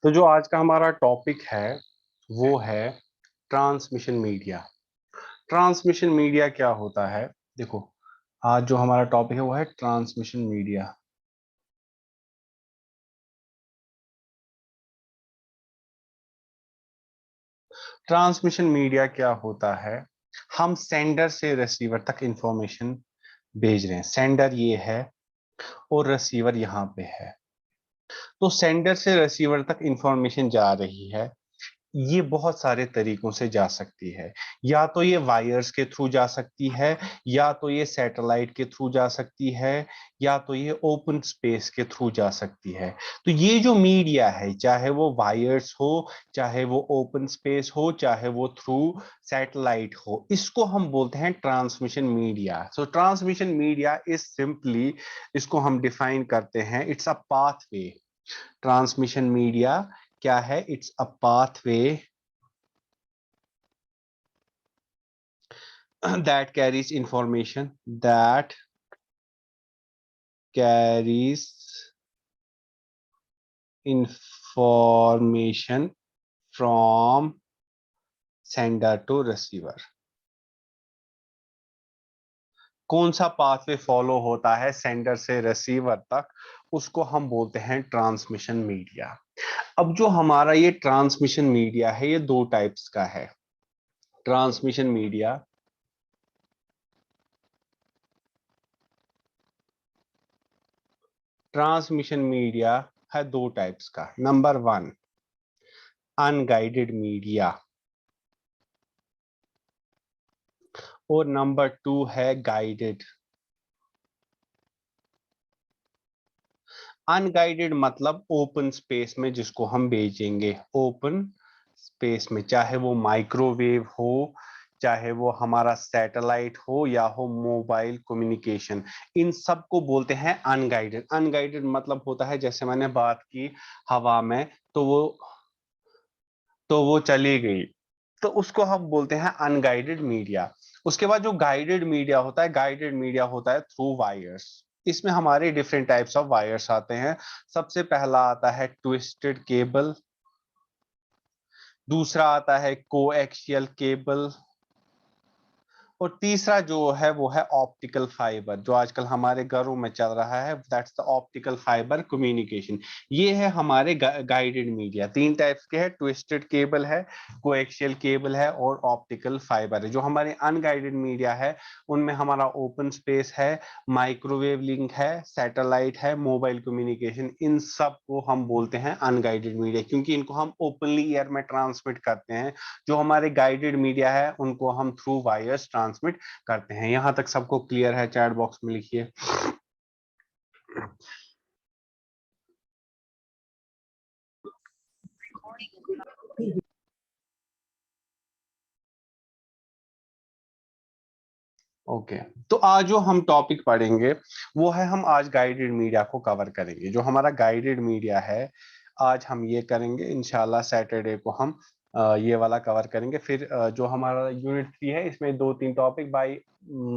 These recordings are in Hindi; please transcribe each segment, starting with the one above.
तो जो आज का हमारा टॉपिक है वो है ट्रांसमिशन मीडिया। ट्रांसमिशन मीडिया क्या होता है? देखो, आज जो हमारा टॉपिक है वो है ट्रांसमिशन मीडिया। ट्रांसमिशन मीडिया क्या होता है? हम सेंडर से रिसीवर तक इंफॉर्मेशन भेज रहे हैं। सेंडर ये है और रिसीवर यहाँ पे है। तो सेंडर से रिसीवर तक इंफॉर्मेशन जा रही है। ये बहुत सारे तरीकों से जा सकती है। या तो ये वायर्स के थ्रू जा सकती है, या तो ये सैटेलाइट के थ्रू जा सकती है, या तो ये ओपन स्पेस के थ्रू जा सकती है। तो ये जो मीडिया है, चाहे वो वायर्स हो, चाहे वो ओपन स्पेस हो, चाहे वो थ्रू सैटेलाइट हो, इसको हम बोलते हैं transmission media. So transmission media is simply, इसको हम डिफाइन करते हैं, it's a pathway. Transmission media क्या है? It's a pathway that carries information, that carries information from sender to receiver। कौन सा पाथवे फॉलो होता है सेंडर से रिसीवर तक, उसको हम बोलते हैं ट्रांसमिशन मीडिया। अब जो हमारा ये ट्रांसमिशन मीडिया है, ये दो टाइप्स का है। ट्रांसमिशन मीडिया ट्रांसमिशन मीडिया है दो टाइप्स का। नंबर वन, अनगाइडेड मीडिया, और नंबर टू है गाइडेड। अनगाइडेड मतलब ओपन स्पेस में जिसको हम भेजेंगे, ओपन स्पेस में, चाहे वो माइक्रोवेव हो, चाहे वो हमारा सैटेलाइट हो, या हो मोबाइल कम्युनिकेशन, इन सब को बोलते हैं अनगाइडेड। अनगाइडेड मतलब होता है, जैसे मैंने बात की हवा में, तो वो चली गई, तो उसको हम बोलते हैं अनगाइडेड मीडिया। उसके बाद जो गाइडेड मीडिया होता है, गाइडेड मीडिया होता है थ्रू वायर्स। इसमें हमारे डिफरेंट टाइप्स ऑफ वायर्स आते हैं। सबसे पहला आता है ट्विस्टेड केबल, दूसरा आता है कोएक्सियल केबल, और तीसरा जो है वो है ऑप्टिकल फाइबर, जो आजकल हमारे घरों में चल रहा है, that's the optical fibre communication. ये है हमारे गाइडेड मीडिया। तीन टाइप्स के हैं, ट्विस्टेड केबल है, कोएक्सियल केबल है, और ऑप्टिकल फाइबर है। जो हमारे अनगाइडेड मीडिया है, उनमें हमारा ओपन स्पेस है, माइक्रोवेव लिंक है, सैटेलाइट है, मोबाइल कम्युनिकेशन, इन सब को हम बोलते हैं अनगाइडेड मीडिया, क्योंकि इनको हम ओपनली एयर में ट्रांसमिट करते हैं। जो हमारे गाइडेड मीडिया है, उनको हम थ्रू वायर्स ट्रांसमिट करते हैं। यहां तक सबको क्लियर है? चैट बॉक्स में लिखिए। ओके, तो आज जो हम टॉपिक पढ़ेंगे वो है, हम आज गाइडेड मीडिया को कवर करेंगे। जो हमारा गाइडेड मीडिया है, आज हम ये करेंगे। इंशाल्लाह सैटरडे को हम ये वाला कवर करेंगे। फिर जो हमारा यूनिट 3 है, इसमें दो तीन टॉपिक बाय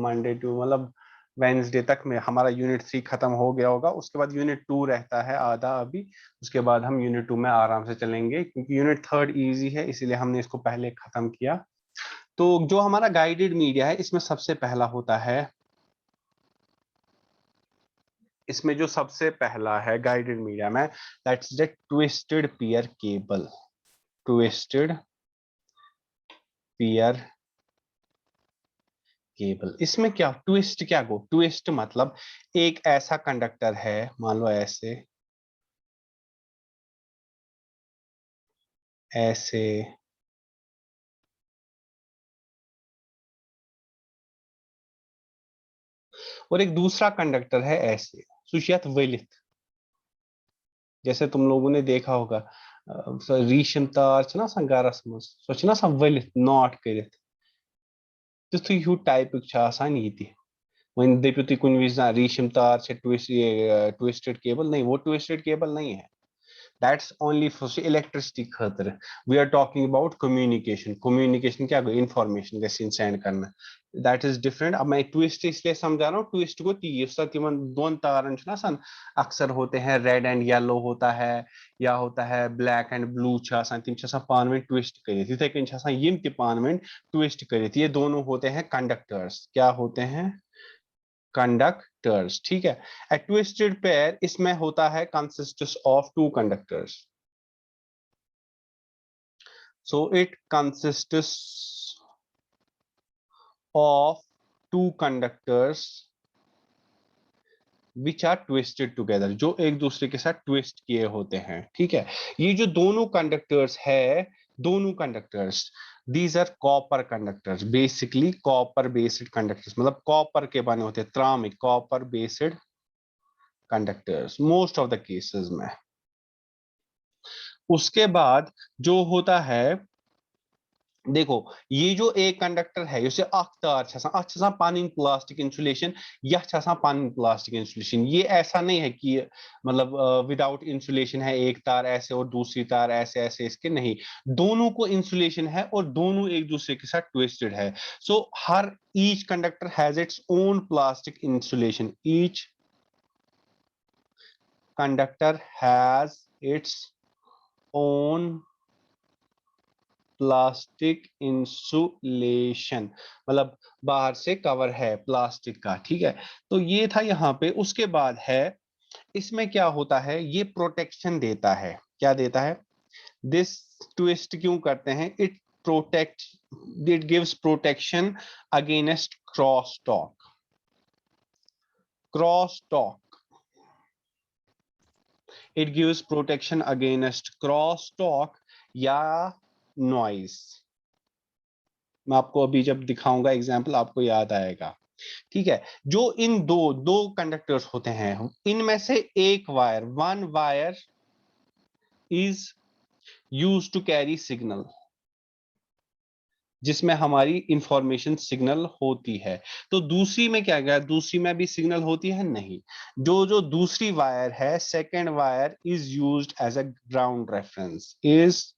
मंडे टू मतलब वेंसडे तक में हमारा यूनिट 3 खत्म हो गया होगा। उसके बाद यूनिट 2 रहता है आधा अभी। उसके बाद हम यूनिट 2 में आराम से चलेंगे, क्योंकि यूनिट 3 इजी है, इसीलिए हमने इसको पहले खत्म किया। तो जो हमारा गाइडेड मीडिया है, इसमें सबसे पहला होता है, इसमें जो सबसे पहला है गाइडेड मीडिया में, that's the twisted pair cable. Twisted pair cable. इसमें क्या ट्विस्ट, क्या गो ट्विस्ट मतलब एक ऐसा कंडक्टर है, मान लो ऐसे, ऐसे, और एक दूसरा कंडक्टर है ऐसे, सुशियत वलित। जैसे तुम लोगों ने देखा होगा, रीशम तार छ ना आसान गरस मज, सो छ ना आसान वलित नॉट करित, तिथुय हूँ टाइप आसान ये ति। वहीं दपियो तुम कुछ विज रीशम तार ट्विस्टेड केबल, नहीं, वो ट्विस्टेड केबल नहीं है। That's only for electricity खातर. We are talking about communication. Communication क्या है? Information जैसे send करना. That is different. अब मैं twist इसलिए समझा रहा हूँ. Twist को तीर सत्य दोन तारन ना सन अक्सर होते हैं. Red and yellow होता है या होता है black and blue छासान. तीन छासान पान में twist करी थी. तो इन छासान यिम के पान में twist करी थी. ये दोनों होते हैं conductors. क्या होते हैं? कंडक्टर्स. ठीक है. ए ट्विस्टेड पेयर इसमें होता है consists of two conductors. So it consists of two conductors which are twisted together, जो एक दूसरे के साथ ट्विस्ट किए होते हैं. ठीक है. ये जो दोनों कंडक्टर्स है, दोनों conductors, these are copper conductors. Basically copper based conductors, मतलब कॉपर के बने होते हैं. त्राम copper based conductors most of the cases में. उसके बाद जो होता है, देखो ये जो एक कंडक्टर है उसे अख्तार अच्छा पानी प्लास्टिक इंसुलेशन या अच्छा पानी प्लास्टिक इंसुलेशन. ये ऐसा नहीं है कि मतलब विदाउट इंसुलेशन है, एक तार ऐसे और दूसरी तार ऐसे ऐसे, इसके नहीं. दोनों को इंसुलेशन है और दोनों एक दूसरे के साथ ट्विस्टेड है. सो हर each conductor has its own plastic insulation. Each conductor has its own plastic insulation, मतलब बाहर से कवर है प्लास्टिक का. ठीक है. तो ये था यहाँ पे. उसके बाद है इसमें क्या होता है, ये प्रोटेक्शन देता है. क्या देता है? दिस ट्विस्ट क्यों करते हैं? It protect, it gives protection against cross talk. Cross talk, it gives protection against cross talk या नॉइज. मैं आपको अभी जब दिखाऊंगा एग्जाम्पल आपको याद आएगा. ठीक है. जो इन दो दो कंडक्टर्स होते हैं, इनमें से एक wire, one wire is use to carry signal, जिसमें हमारी इंफॉर्मेशन सिग्नल होती है. तो दूसरी में क्या गया? दूसरी में भी सिग्नल होती है? नहीं. जो जो दूसरी वायर है, second wire is used as a ground reference, is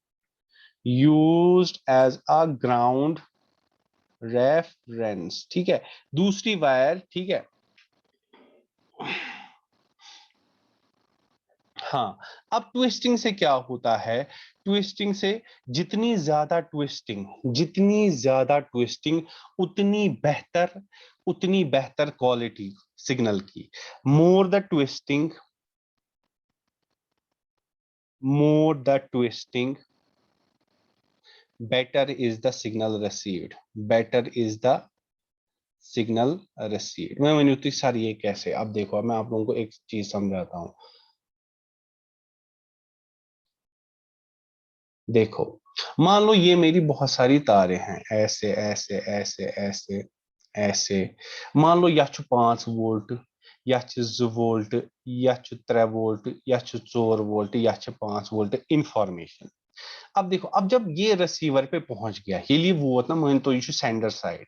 used as a ground reference. ठीक है. दूसरी वायर. ठीक है. हाँ. अब ट्विस्टिंग से क्या होता है? ट्विस्टिंग से जितनी ज्यादा ट्विस्टिंग उतनी बेहतर क्वालिटी सिग्नल की. More the twisting, more the twisting, better is the signal received. Better is the signal received. मैं मनोती सर ये कैसे? अब देखो, मैं आप लोगों को एक चीज समझाता हूं. देखो, मान लो ये मेरी बहुत सारी तारें हैं, ऐसे ऐसे ऐसे ऐसे ऐसे. मान लो यह 5 वोल्ट, यह 2 वोल्ट, यह 3 वोल्ट, यह 4 वोल्ट, यह 5 वोल्ट इंफॉर्मेशन. अब देखो, अब जब ये रिसीवर पे पहुंच गया, ये लिए वो ना मैं तो ये सेंडर साइड,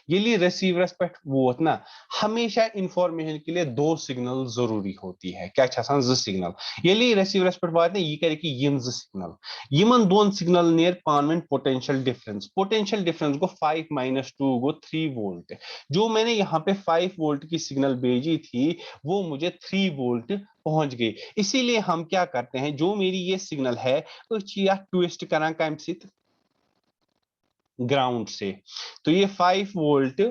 ये लिए रिसीवर्स पे वो ना, हमेशा इंफॉर्मेशन के लिए दो सिग्नल जरूरी होती है. क्या छासान ज सिग्नल. ये लिए रिसीवर्स पे बात नहीं, ये करे कि यम ज सिग्नल, यमन दोन सिग्नल नेर पानवन पोटेंशियल डिफरेंस. पोटेंशियल डिफरेंस को 5 - 2 गो 3 वोल्ट. जो मैंने यहाँ पे 5 वोल्ट की सिग्नल भेजी थी, वो मुझे 3 वोल्ट पहुंच गई. इसीलिए हम क्या करते हैं, जो मेरी ये सिग्नल है ट्विस्ट करा कम ग्राउंड से. तो ये 5 वोल्ट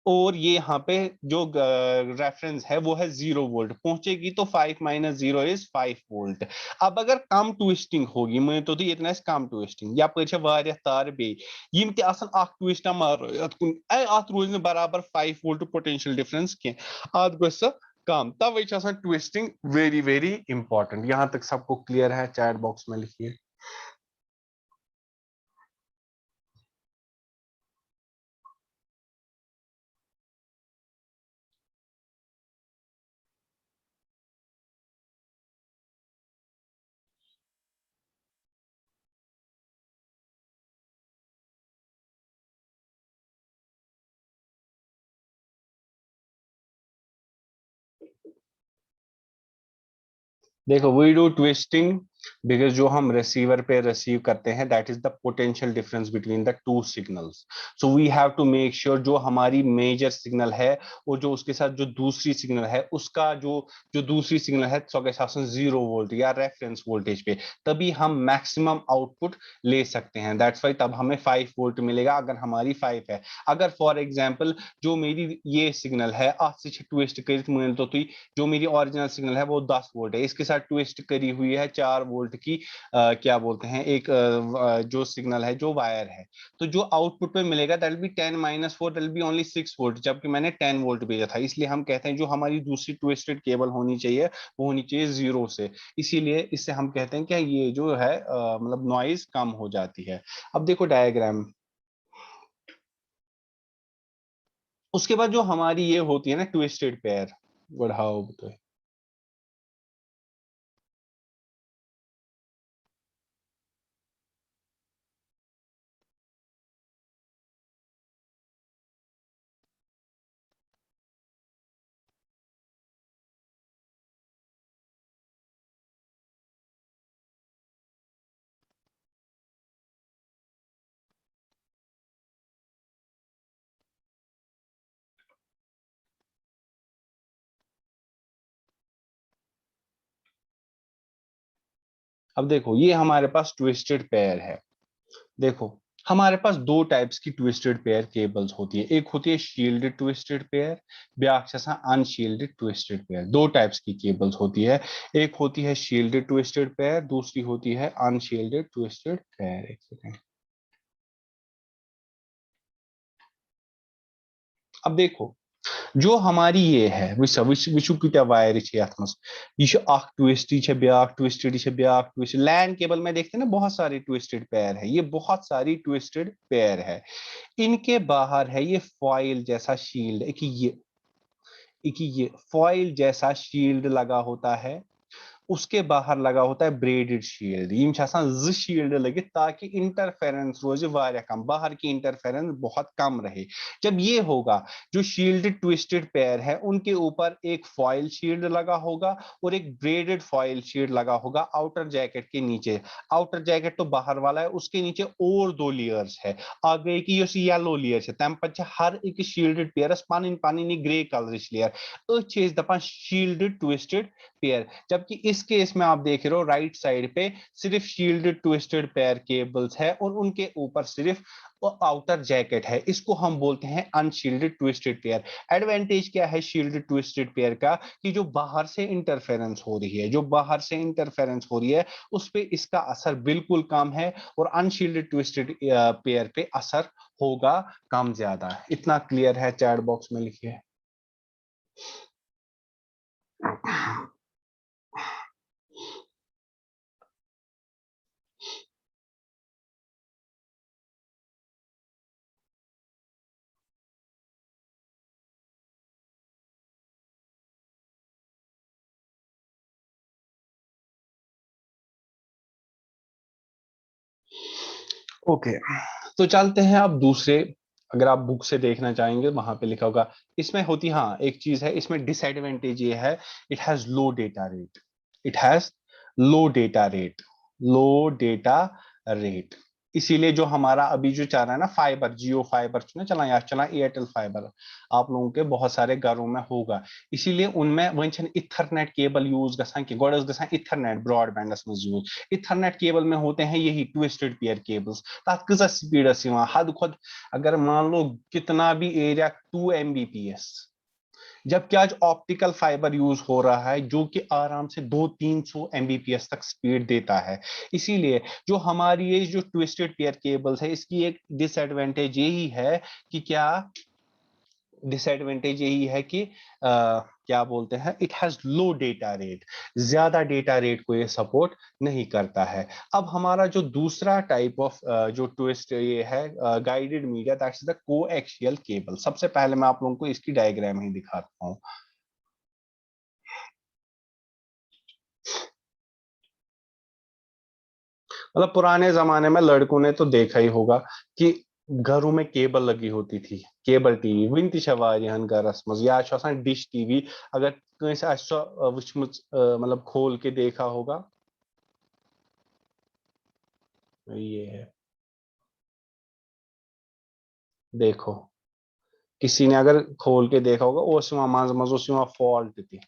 और ये यहाँ पे जो रेफरेंस है वो है 0 वोल्ट पहुंचेगी. तो 5 - 0 = 5 वोल्ट. अब अगर कम ट्विस्टिंग होगी, मैं तो ये इतना कम ट्विस्टिंग या पर तार बे यम ते आसन अख ट्विस्ट मार अत रोज न बराबर 5 वोल्ट पोटेंशियल डिफरेंस के अत गो कम. तवे ट्विस्टिंग वेरी वेरी इंपॉर्टेंट. यहां तक सबको क्लियर है? चैट बॉक्स में लिखिए. देखो वी डू ट्विस्टिंग बिकॉज जो हम रिसीवर पे रिसीव करते हैं that is the potential difference between the two signals. So we have to make sure जो हमारी मेजर सिग्नल है और जो उसके साथ जो दूसरी सिग्नल है उसका जो जो दूसरी सिग्नल है सौ शासन 0 वोल्ट या रेफरेंस वोल्टेज पे, तभी हम मैक्सिमम आउटपुट ले सकते हैं। दैट्स वाई तब हमें 5 वोल्ट मिलेगा अगर हमारी 5 है। अगर फॉर एग्जाम्पल जो मेरी ये सिग्नल है आज से ट्विस्ट करी तो जो मेरी ओरिजिनल सिग्नल है वो 10 वोल्ट है, इसके साथ ट्विस्ट करी हुई है 4 वोल्ट की क्या बोलते हैं एक जो सिग्नल है जो वायर है, तो जो आउटपुट पे मिलेगा that will be 10 - 4 that will be only 6 volt, जबकि मैंने 10 वोल्ट भेजा था। इसलिए हम कहते हैं जो हमारी दूसरी ट्विस्टेड केबल होनी चाहिए वो होनी चाहिए 0 से। इसीलिए इससे हम कहते हैं कि ये जो है मतलब नॉइज कम हो जाती है। अब देखो डायग्राम, उसके बाद जो हमारी ये होती है ना ट्विस्टेड पेयर, बढ़ाओ तो अब देखो ये हमारे पास ट्विस्टेड पेयर है। देखो हमारे पास दो टाइप्स की ट्विस्टेड पेयर केबल्स होती है, एक होती है shielded twisted pair, back unshielded twisted pair. दो टाइप्स की केबल्स होती है, एक होती है शील्डेड ट्विस्टेड पेयर, दूसरी होती है अनशील्डेड ट्विस्टेड पेयर। एक सेकेंड। अब देखो जो हमारी ये है विशु क्या वायर ये twist back twisted back twist land cable में देखते हैं ना बहुत सारी ट्विस्टेड पेयर है, ये बहुत सारी ट्विस्टेड पेयर है। इनके बाहर है ये फॉइल जैसा शील्ड, एक ये फॉइल जैसा शील्ड लगा होता है, उसके बाहर लगा होता है ब्रेडेड शील्ड। यम शील्ड लगे ताकि इंटरफेरेंस रोज वारिया कम, बाहर की इंटरफेरेंस बहुत कम रहे। जब ये होगा जो शील्डेड ट्विस्टेड पेयर है उनके ऊपर एक फॉइल शील्ड लगा होगा और एक ब्रेडेड फॉइल शील्ड लगा होगा आउटर जैकेट के नीचे। आउटर जैकेट तो बाहर वाला है, उसके नीचे और दो लेयर्स है, आगे की येलो लेयर्स है तम पे हर एक शील्डेड पेयर पानी पानी ग्रे कलर लेयर दपान शील्डेड ट्विस्टेड पेयर। जबकि इस केस में आप देख रहे हो राइट साइड पे सिर्फ शील्डेड ट्विस्टेड पेयर केबल्स है और उनके ऊपर सिर्फ आउटर जैकेट है, इसको हम बोलते हैं अनशील्डेड ट्विस्टेड पेयर। एडवांटेज क्या है शील्डेड ट्विस्टेड पेयर का कि जो बाहर से इंटरफेरेंस हो रही है, जो बाहर से इंटरफेरेंस हो रही है उस पे इसका असर बिल्कुल कम है और अनशील्डेड ट्विस्टेड पेयर पे असर होगा कम ज्यादा। इतना क्लियर है? चैट बॉक्स में लिखिए। ओके तो चलते हैं अब दूसरे, अगर आप बुक से देखना चाहेंगे वहां पे लिखा होगा। इसमें होती हाँ एक चीज है, इसमें डिसएडवांटेज ये है, it has low data rate. It has low data rate, low data rate. इसीलिए जो हमारा अभी जो चल रहा है ना फाइबर, जियो फाइबर चला या चला एयरटेल फाइबर, आप लोगों के बहुत सारे घरों में होगा। इसीलिए उनमें वन इथरनेट केबल यूज गसान इथरनेट ब्रॉडबैंडस में यूज। इथरनेट केबल में होते हैं यही ट्विस्टेड पेयर केबल्स, तथ कजा स्पीडस हद खुद अगर मान लो कितना भी एरिया 2 Mbps, जबकि आज ऑप्टिकल फाइबर यूज हो रहा है जो कि आराम से 200-300 Mbps तक स्पीड देता है। इसीलिए जो हमारी ये जो ट्विस्टेड पेयर केबल्स है इसकी एक डिसएडवांटेज यही है कि क्या डिसएडवांटेज यही है कि क्या बोलते हैं it has low data rate, ज्यादा डेटा रेट को ये सपोर्ट नहीं करता है। अब हमारा जो दूसरा टाइप ऑफ जो ट्विस्ट ये है guided media that's the coaxial cable. सबसे पहले मैं आप लोगों को इसकी डायग्राम ही दिखाता हूँ। मतलब पुराने जमाने में लड़कों ने तो देखा ही होगा कि घरों में केबल लगी होती थी, केबल टीवी विनती वारियान गरस मज या डिश टीवी, अगर कंस वुचमुत मतलब खोल के देखा होगा, ये है, देखो किसी ने अगर खोल के देखा होगा उस मज मज फॉल्ट थी।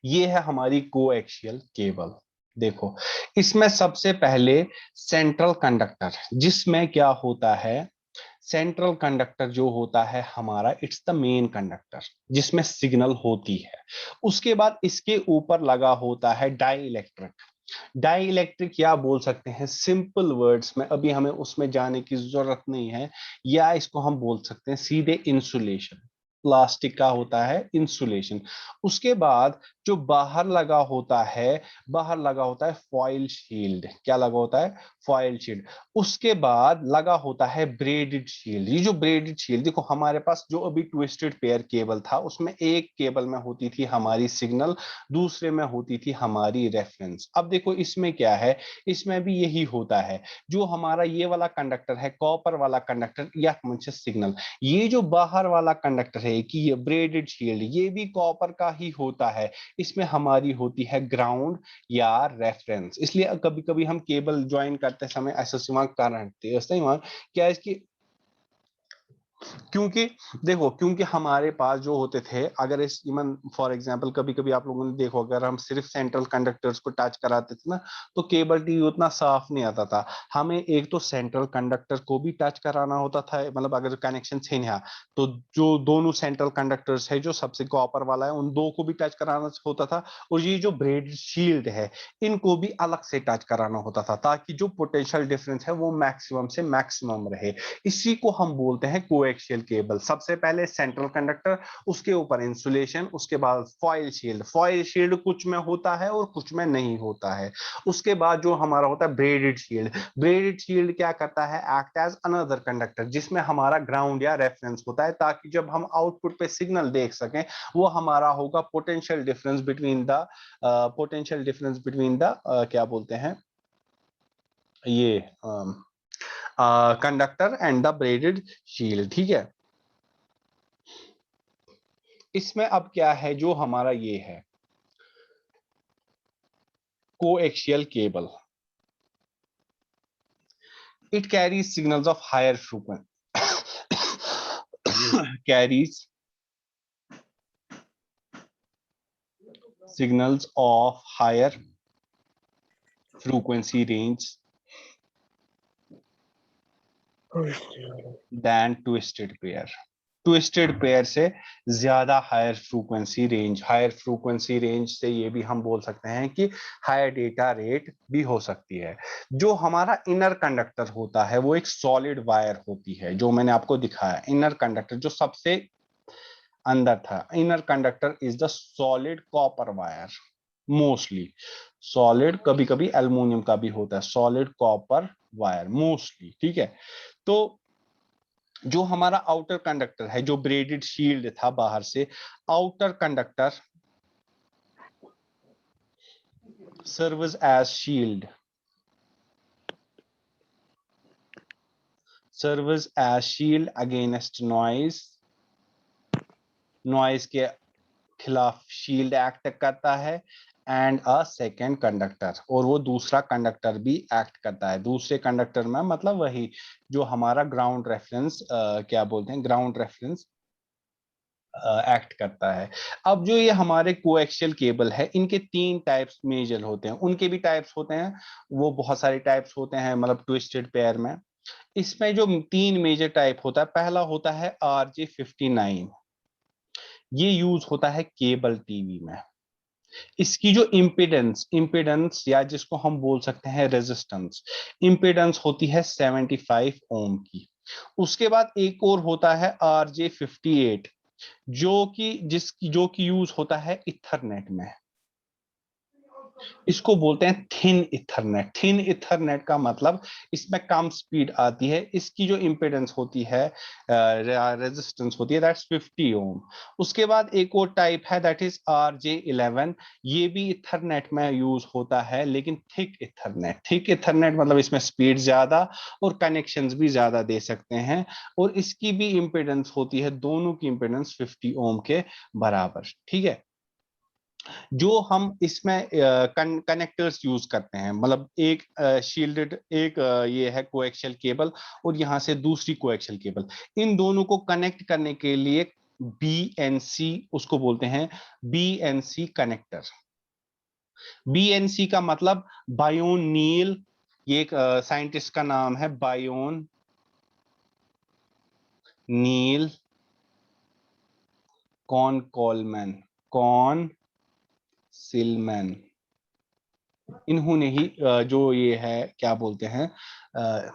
ये है हमारी कोएक्सियल केबल। देखो इसमें सबसे पहले सेंट्रल कंडक्टर, जिसमें क्या होता है, सेंट्रल कंडक्टर जो होता है हमारा, इट्स द मेन कंडक्टर जिसमें सिग्नल होती है। उसके बाद इसके ऊपर लगा होता है डाई इलेक्ट्रिक। डाई इलेक्ट्रिक या बोल सकते हैं सिंपल वर्ड्स में, अभी हमें उसमें जाने की जरूरत नहीं है, या इसको हम बोल सकते हैं सीधे इंसुलेशन। प्लास्टिक का होता है इंसुलेशन। उसके बाद जो बाहर लगा होता है, बाहर लगा होता है फॉइल शील्ड। क्या लगा होता है? Foil shield. उसके बाद लगा होता है ब्रेडेड शील्ड। ये जो ब्रेडेड शील्ड, देखो हमारे पास जो अभी ट्विस्टेड पेयर केबल था, उसमें एक केबल में होती थी हमारी सिग्नल, दूसरे में होती थी हमारी रेफरेंस। अब देखो इसमें क्या है, इसमें भी यही होता है। जो हमारा ये वाला कंडक्टर है, कॉपर वाला कंडक्टर या मुझे सिग्नल, ये जो बाहर वाला कंडक्टर है कि ये ब्रेडेड शील्ड, ये भी कॉपर का ही होता है। इसमें हमारी होती है ग्राउंड या रेफरेंस। इसलिए कभी कभी हम केबल ज्वाइन करते समय ऐसा सिमा करते हैं, क्या इसकी, क्योंकि देखो, क्योंकि हमारे पास जो होते थे, अगर इस इवन फॉर एग्जांपल कभी कभी आप लोगों ने देखो, अगर हम सिर्फ सेंट्रल कंडक्टर्स को टच कराते थे ना, तो केबल टीवी उतना साफ नहीं आता था। हमें एक तो सेंट्रल कंडक्टर को भी टच कराना होता था, मतलब अगर कनेक्शन छे नहीं, तो जो दोनों सेंट्रल कंडक्टर्स है, जो सबसे कॉपर वाला है, उन दो को भी टच कराना होता था। और ये जो ब्रेड शील्ड है, इनको भी अलग से टच कराना होता था, ताकि जो पोटेंशियल डिफरेंस है वो मैक्सिमम से मैक्सिमम रहे। इसी को हम बोलते हैं कोएक्सियल केबल। सबसे पहले सेंट्रल कंडक्टर, उसके ऊपर इंसुलेशन, उसके बाद फॉइल शील्ड। फॉइल शील्ड कुछ में होता है और कुछ में नहीं होता है। उसके बाद जो हमारा होता है ब्रेडेड शील्ड। ब्रेडेड शील्ड क्या करता है, एक्ट एज अनदर कंडक्टर, जिसमें हमारा ग्राउंड या रेफरेंस होता है, ताकि जब हम आउटपुट पे सिग्नल देख सकें, वो हमारा होगा potential difference between the potential difference between the क्या बोलते हैं ये conductor and the braided shield. ठीक है, इसमें अब क्या है, जो हमारा ये है coaxial cable, it carries signals of higher frequency carries signals of higher frequency range than twisted pair। Twisted pair से ज्यादा higher frequency range. Higher frequency range से ये भी हम बोल सकते हैं कि हायर डेटा रेट भी हो सकती है। जो हमारा इनर कंडक्टर होता है, वो एक सॉलिड वायर होती है, जो मैंने आपको दिखाया इनर कंडक्टर जो सबसे अंदर था। Inner conductor is the solid copper wire, mostly solid, कभी कभी एल्युमिनियम का भी होता है, सॉलिड कॉपर वायर मोस्टली। ठीक है, तो जो हमारा आउटर कंडक्टर है, जो ब्रेडेड शील्ड था बाहर से, outer conductor serves as shield, serves as shield against noise, noise के खिलाफ शील्ड एक्ट करता है, एंड अ सेकेंड कंडक्टर, और वो दूसरा कंडक्टर भी एक्ट करता है। दूसरे कंडक्टर में मतलब वही जो हमारा ग्राउंड रेफरेंस क्या बोलते हैं, ग्राउंड रेफरेंस एक्ट करता है। अब जो ये हमारे कोएक्सियल केबल है, इनके तीन टाइप्स मेजर होते हैं, उनके भी टाइप्स होते हैं, वो बहुत सारे टाइप्स होते हैं मतलब ट्विस्टेड पेयर में। इसमें जो तीन मेजर टाइप होता है, पहला होता है RJ59। ये यूज होता है केबल टीवी में। इसकी जो इम्पिडेंस इम्पिडेंस या जिसको हम बोल सकते हैं रेजिस्टेंस, इम्पिडेंस होती है 75 ओम की। उसके बाद एक और होता है RJ58, जो कि यूज होता है इथरनेट में। इसको बोलते हैं थिन इथरनेट। थिन इथरनेट का मतलब इसमें कम स्पीड आती है, इसकी जो इम्पिडेंस होती है, रेजिस्टेंस होती है, दैट्स 50 ओम। उसके बाद एक और टाइप है दैट इज RJ11। ये भी इथरनेट में यूज होता है, लेकिन थिक इथरनेट। थिक इथरनेट मतलब इसमें स्पीड ज्यादा और कनेक्शंस भी ज्यादा दे सकते हैं, और इसकी भी इम्पिडेंस होती है, दोनों की इम्पिडेंस 50 ओम के बराबर। ठीक है। जो हम इसमें कनेक्टर्स यूज करते हैं, मतलब एक शील्डेड, एक ये है कोएक्सियल केबल, और यहां से दूसरी कोएक्सियल केबल, इन दोनों को कनेक्ट करने के लिए BNC, उसको बोलते हैं BNC कनेक्टर। BNC का मतलब बायोनील, ये एक साइंटिस्ट का नाम है, बायोन नील कॉन कॉलमैन, कॉन सिलमैन, इन्होंने ही जो ये है क्या बोलते हैं,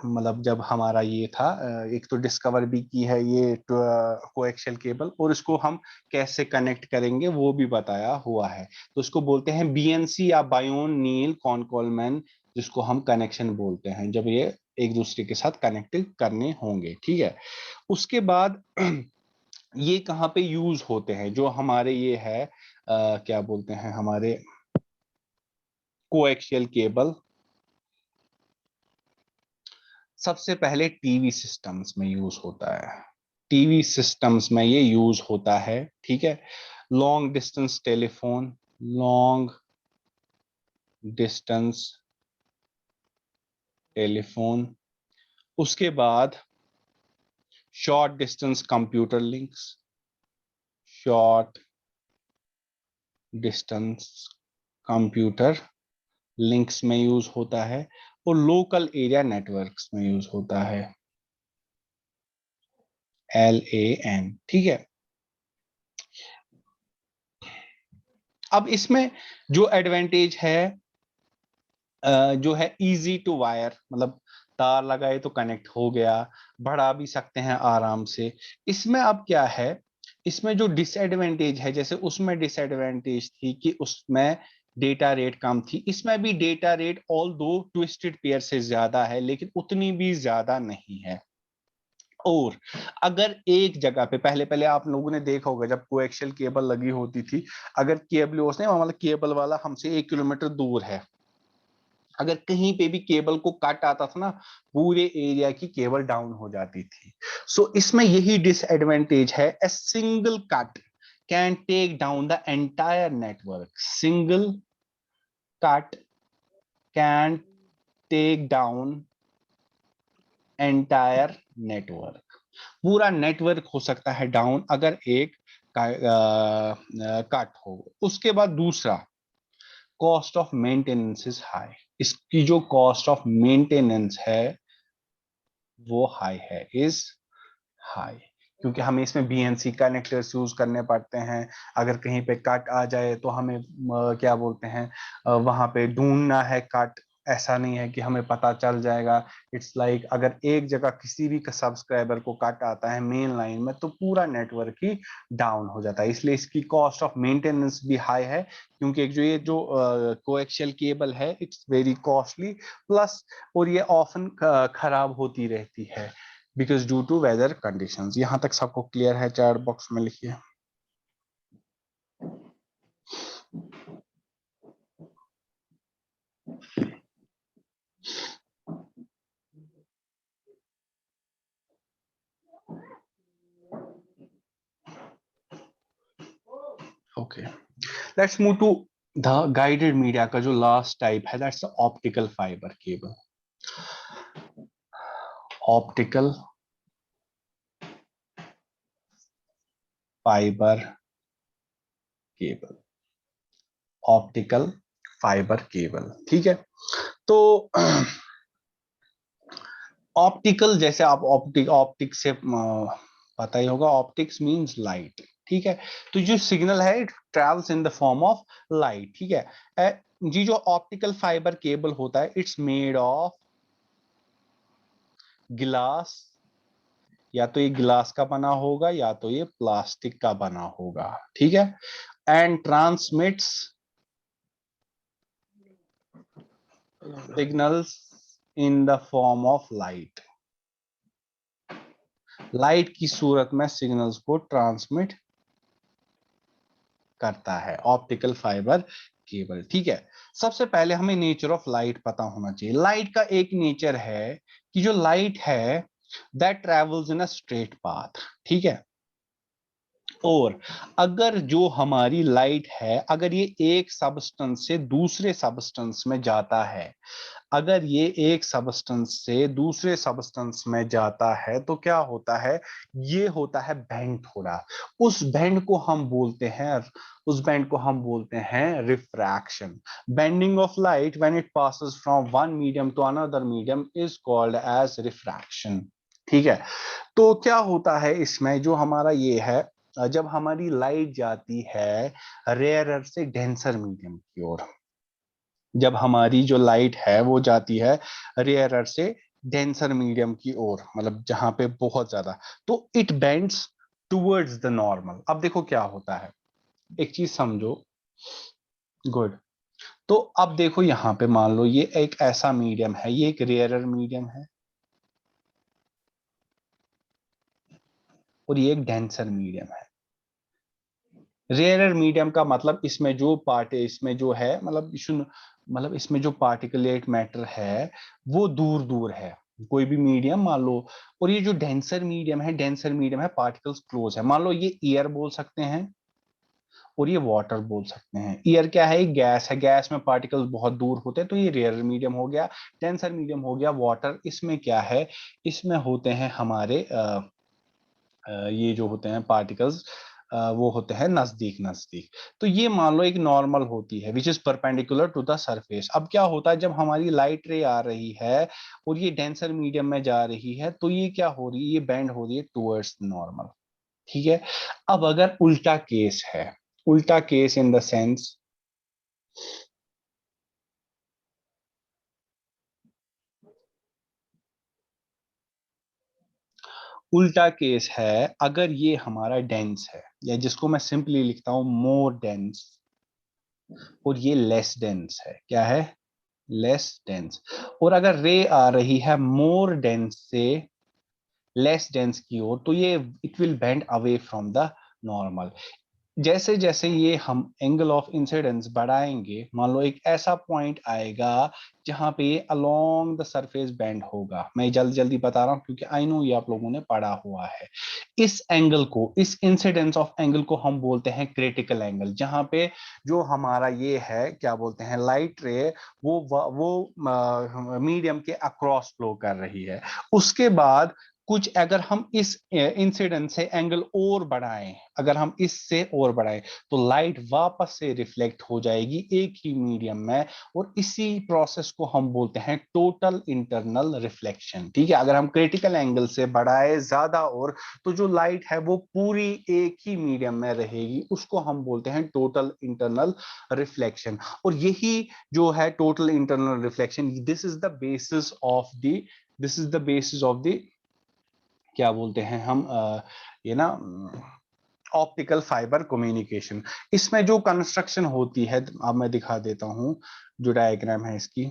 मतलब जब हमारा ये था, एक तो डिस्कवर भी की है ये कोएक्सियल केबल, और इसको हम कैसे कनेक्ट करेंगे वो भी बताया हुआ है। तो इसको बोलते हैं BNC या बायोन नील कॉनकोलमैन, जिसको हम कनेक्शन बोलते हैं, जब ये एक दूसरे के साथ कनेक्ट करने होंगे। ठीक है। उसके बाद ये कहाँ पे यूज होते हैं, जो हमारे ये है क्या बोलते हैं, हमारे कोएक्सियल केबल, सबसे पहले टीवी सिस्टम्स में यूज होता है। टीवी सिस्टम्स में ये यूज होता है। ठीक है। Long distance telephone, long distance telephone. उसके बाद short distance computer links, short distance computer links में यूज होता है, और लोकल एरिया नेटवर्क्स में यूज होता है, LAN। ठीक है। अब इसमें जो एडवांटेज है, जो है इजी टू वायर, मतलब तार लगाए तो कनेक्ट हो गया, बढ़ा भी सकते हैं आराम से। इसमें अब क्या है, इसमें जो डिसएडवांटेज है, जैसे उसमें डिसएडवांटेज थी कि उसमें डेटा रेट कम थी, इसमें भी डेटा रेट ऑल दो ट्विस्टेड पेयर से ज्यादा है, लेकिन उतनी भी ज्यादा नहीं है। और अगर एक जगह पे, पहले पहले आप लोगों ने देखा होगा जब कोएक्सियल केबल लगी होती थी, अगर केबल, उसने मतलब केबल वाला हमसे 1 किलोमीटर दूर है, अगर कहीं पे भी केबल को कट आता था ना, पूरे एरिया की केबल डाउन हो जाती थी। सो इसमें यही डिसएडवांटेज है, a single cut can take down the entire network. Single cut can take down entire network. पूरा नेटवर्क हो सकता है डाउन अगर एक कट हो। उसके बाद दूसरा, cost of maintenance is high. इसकी जो कॉस्ट ऑफ मेंटेनेंस है वो हाई है, इज हाई, क्योंकि हमें इसमें BNC कनेक्टर्स यूज करने पड़ते हैं। अगर कहीं पे कट आ जाए तो हमें क्या बोलते हैं, वहां पे ढूंढना है कट, ऐसा नहीं है कि हमें पता चल जाएगा। इट्स लाइक अगर एक जगह किसी भी सब्सक्राइबर को कट आता है मेन लाइन में, तो पूरा नेटवर्क ही डाउन हो जाता है। इसलिए इसकी कॉस्ट ऑफ मेंटेनेंस भी हाई है, क्योंकि एक जो ये जो कोएक्सियल केबल है, इट्स वेरी कॉस्टली, प्लस और ये ऑफन खराब होती रहती है because due to weather conditions. यहां तक सबको क्लियर है? चैट बॉक्स में लिखिए। Okay, let's move to the guided media का जो लास्ट टाइप है, that's optical fibre cable. Optical fibre cable, optical fibre cable. ठीक है। तो ऑप्टिकल, जैसे आप ऑप्टिक से पता ही होगा, ऑप्टिक्स मींस लाइट। ठीक है। तो जो सिग्नल है it travels in the form of light. ठीक है। जी जो ऑप्टिकल फाइबर केबल होता है, इट्स मेड ऑफ गिलास, या तो ये गिलास का बना होगा या तो ये प्लास्टिक का बना होगा। ठीक है। And transmits signals in the form of light, light की सूरत में सिग्नल्स को ट्रांसमिट करता है ऑप्टिकल फाइबर केबल। ठीक है, सबसे पहले हमें नेचर ऑफ लाइट पता होना चाहिए। लाइट का एक नेचर है कि जो लाइट है that travels in a straight path. ठीक है, और अगर जो हमारी लाइट है अगर ये एक सबस्टेंस से दूसरे सबस्टेंस में जाता है, अगर ये एक सबस्टेंस से दूसरे सबस्टेंस में जाता है तो क्या होता है, ये होता है बेंड थोड़ा, उस बेंड को हम बोलते हैं, उस बेंड को हम बोलते हैं refraction. Bending of light when it passes from one medium to another medium is called as refraction. ठीक है, तो क्या होता है इसमें, जो हमारा ये है, जब हमारी लाइट जाती है रेयरर से डेंसर मीडियम की ओर, जब हमारी जो लाइट है वो जाती है रेयरर से डेंसर मीडियम की ओर, मतलब जहां पे बहुत ज्यादा, तो it bends towards the normal. अब देखो क्या होता है, एक चीज समझो, गुड। तो अब देखो यहां पे मान लो ये एक ऐसा मीडियम है, ये एक रेयरर मीडियम है और ये एक डेंसर मीडियम है। रेयरर मीडियम का मतलब इसमें जो पार्ट इसमें जो है, मतलब इसमें जो पार्टिकुलेट मैटर है वो दूर दूर है, कोई भी मीडियम मान लो। और ये जो डेंसर मीडियम है, डेंसर मीडियम है, पार्टिकल्स क्लोज है। मान लो ये एयर बोल सकते हैं और ये वाटर बोल सकते हैं। एयर क्या है, एक गैस है, गैस में पार्टिकल्स बहुत दूर होते हैं, तो ये रेयर मीडियम हो गया। डेंसर मीडियम हो गया वाटर। इसमें क्या है, इसमें होते हैं हमारे ये जो होते हैं पार्टिकल्स, वो होते हैं नजदीक नजदीक। तो ये मान लो एक नॉर्मल होती है which is perpendicular to the surface. अब क्या होता है, जब हमारी लाइट रे आ रही है और ये डेंसर मीडियम में जा रही है तो ये क्या हो रही है, ये बेंड हो रही है टुवर्ड्स नॉर्मल। ठीक है, अब अगर उल्टा केस है, उल्टा केस इन द सेंस, उल्टा केस है, अगर ये हमारा डेंस है, या जिसको मैं सिंपली लिखता हूं मोर डेंस, और ये लेस डेंस है, क्या है, लेस डेंस। और अगर रे आ रही है मोर डेंस से लेस डेंस की ओर, तो ये it will bend away from the normal. जैसे जैसे ये हम एंगल ऑफ इंसिडेंस बढ़ाएंगे, मान लो एक ऐसा पॉइंट आएगा जहां पे ये अलोंग द सरफेस बेंड होगा। मैं जल्दी जल्दी बता रहा हूं क्योंकि आई नो ये आप लोगों ने पढ़ा हुआ है। इस एंगल को, इस इंसिडेंस ऑफ एंगल को हम बोलते हैं क्रिटिकल एंगल, जहां पे जो हमारा ये है क्या बोलते हैं, लाइट रे वो मीडियम के अक्रॉस फ्लो कर रही है। उसके बाद कुछ अगर हम इस इंसिडेंट से एंगल और बढ़ाएं, अगर हम इससे और बढ़ाएं, तो लाइट वापस से रिफ्लेक्ट हो जाएगी एक ही मीडियम में, और इसी प्रोसेस को हम बोलते हैं टोटल इंटरनल रिफ्लेक्शन। ठीक है, अगर हम क्रिटिकल एंगल से बढ़ाए ज्यादा और, तो जो लाइट है वो पूरी एक ही मीडियम में रहेगी, उसको हम बोलते हैं टोटल इंटरनल रिफ्लेक्शन। और यही जो है total internal reflection, this is the basis of the, this is the basis of the, क्या बोलते हैं हम, ये ना, ऑप्टिकल फाइबर कम्युनिकेशन। इसमें जो कंस्ट्रक्शन होती है, अब मैं दिखा देता हूं, जो डायग्राम है इसकी।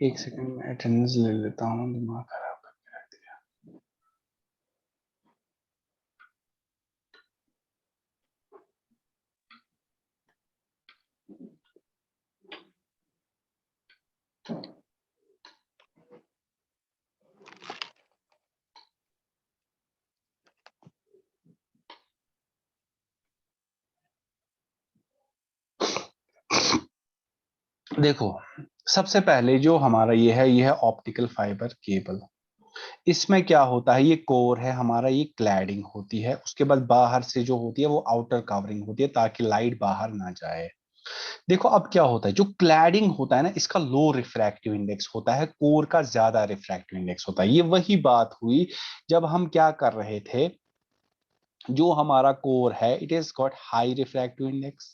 एक सेकंड में अटेंडेंस ले लेता हूँ, दिमाग खराब करके रख दिया। देखो, सबसे पहले जो हमारा ये है ऑप्टिकल फाइबर केबल। इसमें क्या होता है, ये कोर है हमारा, ये क्लैडिंग होती है, उसके बाद बाहर से जो होती है वो आउटर कवरिंग होती है ताकि लाइट बाहर ना जाए। देखो अब क्या होता है, जो क्लैडिंग होता है ना, इसका लो रिफ्रैक्टिव इंडेक्स होता है, कोर का ज्यादा रिफ्रैक्टिव इंडेक्स होता है। ये वही बात हुई जब हम क्या कर रहे थे, जो हमारा कोर है it is got high refractive index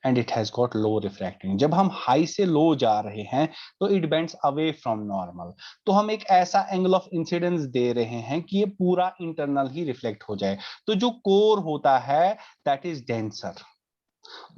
and it has got low refractive. जब हम हाई से लो जा रहे हैं तो it bends away from normal, तो हम एक ऐसा एंगल ऑफ इंसिडेंस दे रहे हैं कि ये पूरा इंटरनल ही रिफ्लेक्ट हो जाए। तो जो कोर होता है दैट इज डेंसर,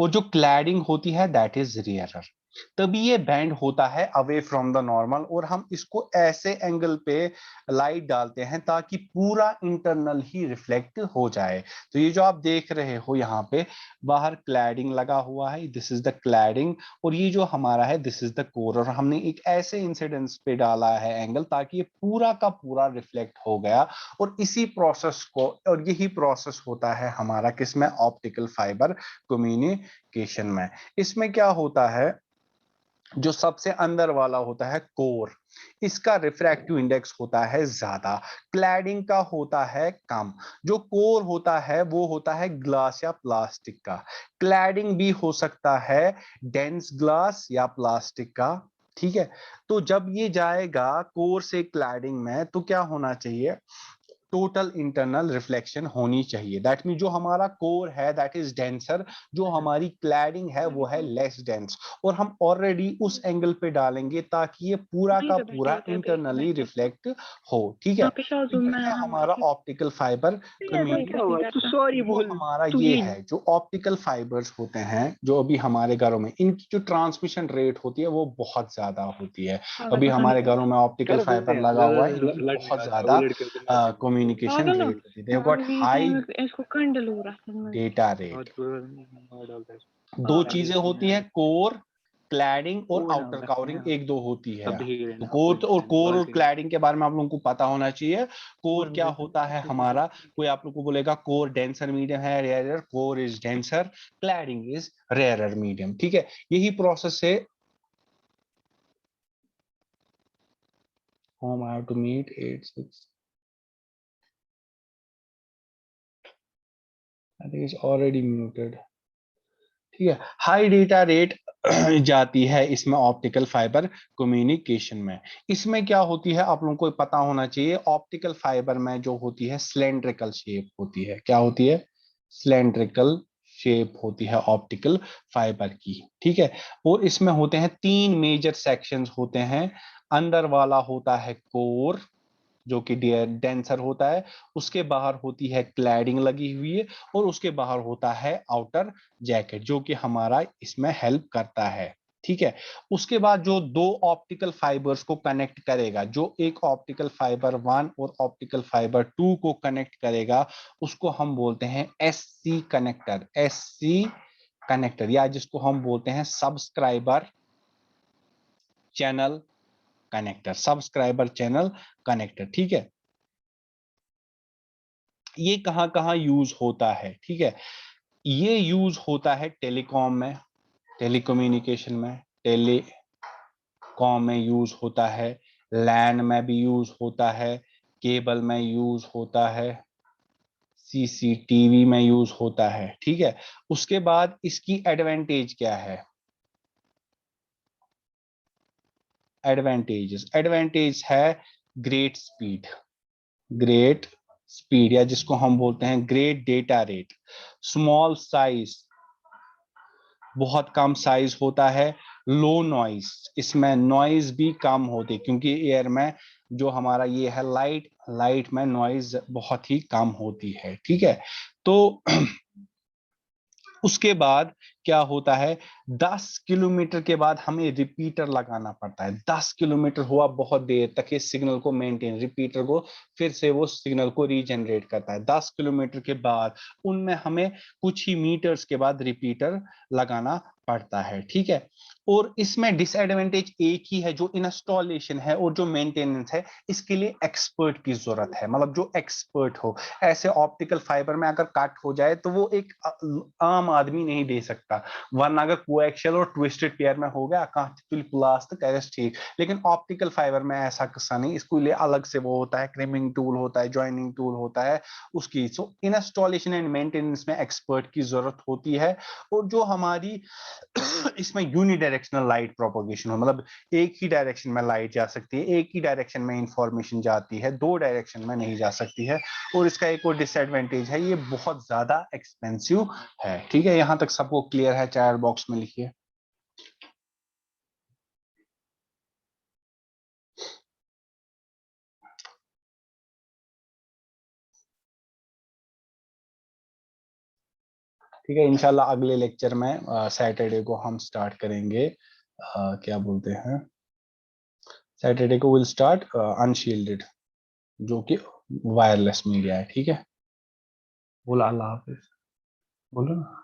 और जो क्लैडिंग होती है दैट इज रेयरर। तभी ये बैंड होता है अवे फ्रॉम द नॉर्मल, और हम इसको ऐसे एंगल पे लाइट डालते हैं ताकि पूरा इंटरनल ही रिफ्लेक्ट हो जाए। तो ये जो आप देख रहे हो यहाँ पे बाहर क्लैडिंग लगा हुआ है, दिस इज द क्लैडिंग, और ये जो हमारा है दिस इज द कोर, और हमने एक ऐसे इंसिडेंस पे डाला है एंगल ताकि ये पूरा का पूरा रिफ्लेक्ट हो गया। और इसी प्रोसेस को, और यही प्रोसेस होता है हमारा किसमें, ऑप्टिकल फाइबर कम्युनिकेशन में। इसमें क्या होता है, जो सबसे अंदर वाला होता है कोर, इसका रिफ्रैक्टिव इंडेक्स होता है ज्यादा, क्लैडिंग का होता है कम। जो कोर होता है वो होता है ग्लास या प्लास्टिक का, क्लैडिंग भी हो सकता है डेंस ग्लास या प्लास्टिक का। ठीक है, तो जब ये जाएगा कोर से क्लैडिंग में तो क्या होना चाहिए, टोटल इंटरनल रिफ्लेक्शन होनी चाहिए। दैट मीन जो हमारा कोर है दैट इज डेंसर, जो हमारी क्लैडिंग है वो है लेस डेंस, और हम ऑलरेडी उस एंगल पे डालेंगे ताकि ये पूरा वहीं का पे बैठे पूरा होते हैं, अभी इंटरनली बैठते हैं रिफ्लेक्ट हो। ठीक है, यहाँ पे तो शाहजूम ये में है हम हमारा ऑप्टिकल फाइबर कोई कुछ नहीं कम्युनिकेशन। करता। सॉरी जो बोल। हमारा तू ये यही है, जो ऑप्टिकल फाइबर्स होते हैं जो अभी हमारे घरों में, इनकी जो ट्रांसमिशन रेट होती है वो बहुत ज्यादा होती है। पागल अभी पता हमारे नहीं। घरों में ऑप्टिकल कर देते फाइबर हैं लगा हुआ है, इनकी लड़ने बहुत आता है वो ज्यादा लड़के होते हैं लड़ने को बोलते हैं। कम्युनिकेशन पागल हो। रेट होती है, दे गॉट अभी हाई इसको कंडल हो रहा है। डेटा और रेट। मार डालता है दो पागल। चीजें होती है, कोर क्लैडिंग और वो नाम आउटर रखते कवरिंग, हैं एक दो होती है। सब भीग रहे तो हैं आपको कोर और बाल्टी में क्लैडिंग के बारे में आप लोगों को पता होना चाहिए। कोर क्या होता है हमारा, कोई आप लोगों को बोलेगा कोर डेंसर मीडियम है, rarer, core is denser, cladding is rarer medium. ठीक है, यही प्रोसेस है। whom I have to meet 86, I think it's already muted। ठीक है, हाई डेटा रेट जाती है इसमें ऑप्टिकल फाइबर कम्युनिकेशन में। इसमें क्या होती है आप लोगों को पता होना चाहिए, ऑप्टिकल फाइबर में जो होती है सिलेंड्रिकल शेप होती है। क्या होती है, सिलेंड्रिकल शेप होती है ऑप्टिकल फाइबर की। ठीक है, और इसमें होते हैं तीन मेजर सेक्शंस होते हैं। अंदर वाला होता है कोर जो कि डेंसर होता है, उसके बाहर होती है क्लैडिंग लगी हुई है, और उसके बाहर होता है आउटर जैकेट जो कि हमारा इसमें हेल्प करता है। ठीक है, उसके बाद जो दो ऑप्टिकल फाइबर्स को कनेक्ट करेगा, जो एक ऑप्टिकल फाइबर 1 और ऑप्टिकल फाइबर 2 को कनेक्ट करेगा, उसको हम बोलते हैं एससी कनेक्टर। एससी कनेक्टर, या जिसको हम बोलते हैं subscriber channel connector, subscriber channel connector. ठीक है, ये कहां कहां यूज होता है। ठीक है, ये यूज होता है टेलीकॉम में, टेलीकम्युनिकेशन में, टेलीकॉम में यूज होता है, लैन में भी यूज होता है, केबल में यूज होता है, सीसीटीवी में यूज होता है। ठीक है, उसके बाद इसकी एडवांटेज क्या है, एडवांटेजेस, एडवांटेज है ग्रेट स्पीड, ग्रेट स्पीड, या जिसको हम बोलते हैं great data rate, small size, बहुत कम साइज होता है, लो नॉइज, इसमें नॉइज भी कम होती क्योंकि एयर में जो हमारा ये है लाइट, लाइट में नॉइज बहुत ही कम होती है। ठीक है, तो उसके बाद क्या होता है, 10 किलोमीटर के बाद हमें रिपीटर लगाना पड़ता है। 10 किलोमीटर हुआ बहुत देर तक ये सिग्नल को मेंटेन, रिपीटर को फिर से वो सिग्नल को रीजनरेट करता है। 10 किलोमीटर के बाद उनमें हमें कुछ ही मीटर्स के बाद रिपीटर लगाना पड़ता है। ठीक है, और इसमें डिसएडवांटेज एक ही है, जो इंस्टॉलेशन है और जो मेंटेनेंस है, इसके लिए एक्सपर्ट की जरूरत है, मतलब जो एक्सपर्ट हो। ऐसे ऑप्टिकल फाइबर में अगर कट हो जाए तो वो एक आम आदमी नहीं दे सकता। का, वरना अगर कोएक्शियल और ट्विस्टेड पेयर में हो गया कहाँ प्लास तो कैरेस ठीक, लेकिन ऑप्टिकल फाइबर में ऐसा किस्सा नहीं, इसको लिए अलग से वो होता है, क्रिमिंग टूल होता है, जॉइनिंग टूल होता है उसकी। सो इंस्टॉलेशन एंड मेंटेनेंस में एक्सपर्ट की जरूरत होती है। और जो हमारी इसमें यूनिडायरेक्शनल लाइट प्रोपोगेशन हो, मतलब एक ही डायरेक्शन में लाइट जा सकती है, एक ही डायरेक्शन में इंफॉर्मेशन जाती है, दो डायरेक्शन में नहीं जा सकती है। और इसका एक और डिसएडवांटेज है, ये बहुत ज्यादा एक्सपेंसिव है। ठीक है, यहां तक सबको क्लियर है? चैट बॉक्स में लिखिए। ठीक है, इंशाल्लाह अगले लेक्चर में सैटरडे को हम स्टार्ट करेंगे, क्या बोलते हैं, सैटरडे को विल स्टार्ट अनशील्डेड, जो कि वायरलेस मीडिया है। ठीक है, बोला अल्लाह हाफिज, बोलो ना।